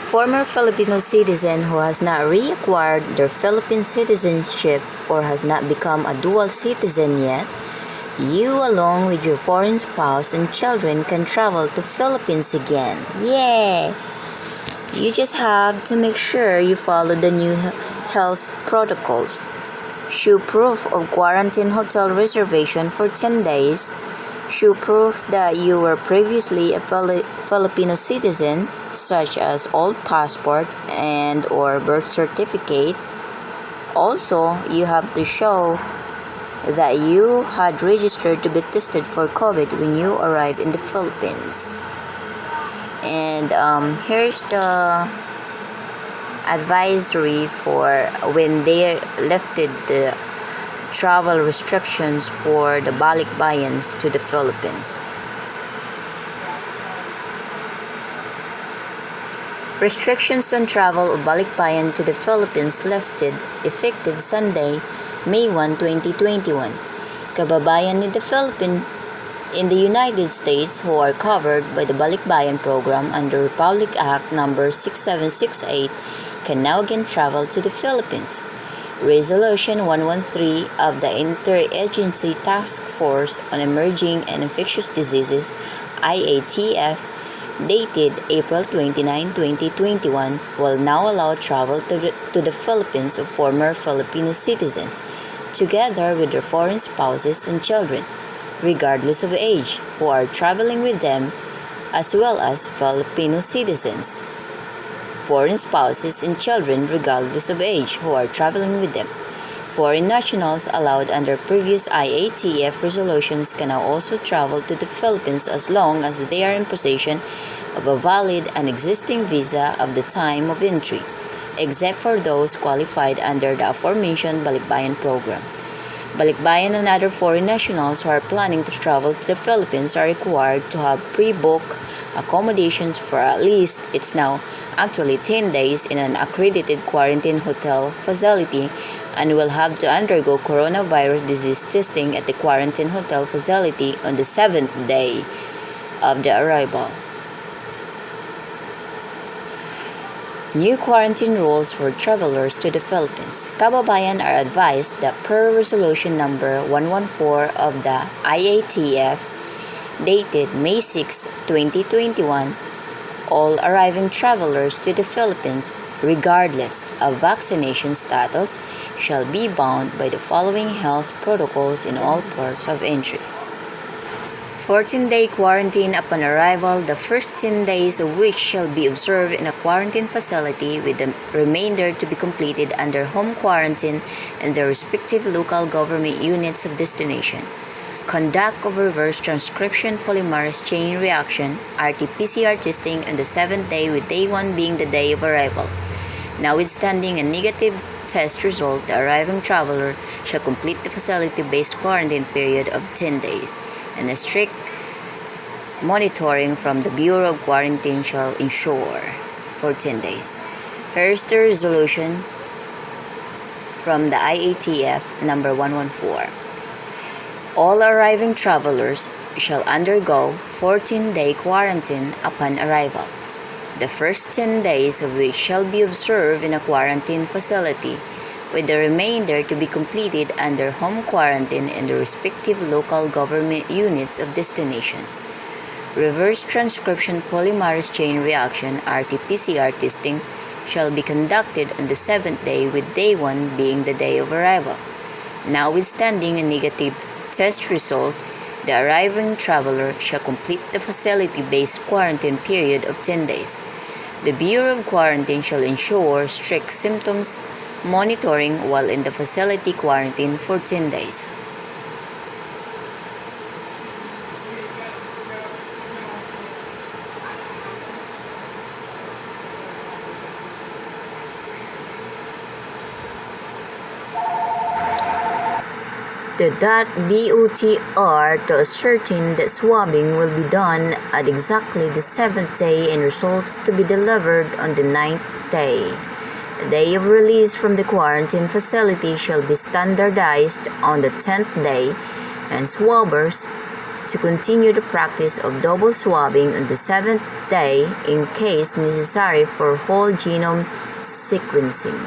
former Filipino citizen who has not reacquired their Philippine citizenship or has not become a dual citizen yet, you along with your foreign spouse and children can travel to Philippines again. Yay! You just have to make sure you follow the new health protocols. Show proof of quarantine hotel reservation for 10 days. Show proof that you were previously a Filipino citizen, such as old passport and or birth certificate. Also, you have to show that you had registered to be tested for COVID when you arrived in the Philippines. And here's the advisory for when they lifted the travel restrictions for the Balikbayans to the Philippines. Restrictions on travel of Balikbayan to the Philippines lifted effective Sunday, May 1, 2021. Kababayan in the Philippines in the United States who are covered by the Balikbayan program under Republic Act No. 6768 can now again travel to the Philippines. Resolution 113 of the Interagency Task Force on Emerging and Infectious Diseases IATF dated April 29, 2021 will now allow travel to the Philippines of former Filipino citizens together with their foreign spouses and children, regardless of age, who are traveling with them, as well as Filipino citizens, foreign spouses and children regardless of age who are traveling with them. Foreign nationals allowed under previous IATF resolutions can now also travel to the Philippines as long as they are in possession of a valid and existing visa of the time of entry, except for those qualified under the aforementioned Balikbayan program. Balikbayan and other foreign nationals who are planning to travel to the Philippines are required to have pre-booked accommodations for at least, it's now actually 10 days in an accredited quarantine hotel facility and will have to undergo coronavirus disease testing at the quarantine hotel facility on the 7th day of the arrival. New quarantine rules for travelers to the Philippines. Kababayan are advised that per Resolution number 114 of the IATF dated May 6, 2021, all arriving travelers to the Philippines, regardless of vaccination status, shall be bound by the following health protocols in all ports of entry. 14-day quarantine upon arrival, the first 10 days of which shall be observed in a quarantine facility, with the remainder to be completed under home quarantine in the respective local government units of destination. Conduct of reverse transcription polymerase chain reaction (RT-PCR) testing on the 7th day, with day 1 being the day of arrival. Notwithstanding a negative test result, the arriving traveler shall complete the facility-based quarantine period of 10 days, and a strict monitoring from the Bureau of Quarantine shall ensure for 10 days. Here's the resolution from the IATF number 114. All arriving travelers shall undergo 14-day quarantine upon arrival, the first 10 days of which shall be observed in a quarantine facility, with the remainder to be completed under home quarantine in the respective local government units of destination. Reverse transcription polymerase chain reaction (RT-PCR) testing shall be conducted on the 7th day, with day 1 being the day of arrival. Notwithstanding a negative test result, the arriving traveler shall complete the facility-based quarantine period of 10 days. The Bureau of Quarantine shall ensure strict symptoms monitoring while in the facility quarantine for 10 days. The .DOTR to ascertain that swabbing will be done at exactly the 7th day and results to be delivered on the 9th day. The day of release from the quarantine facility shall be standardized on the 10th day, and swabbers to continue the practice of double swabbing on the 7th day in case necessary for whole genome sequencing.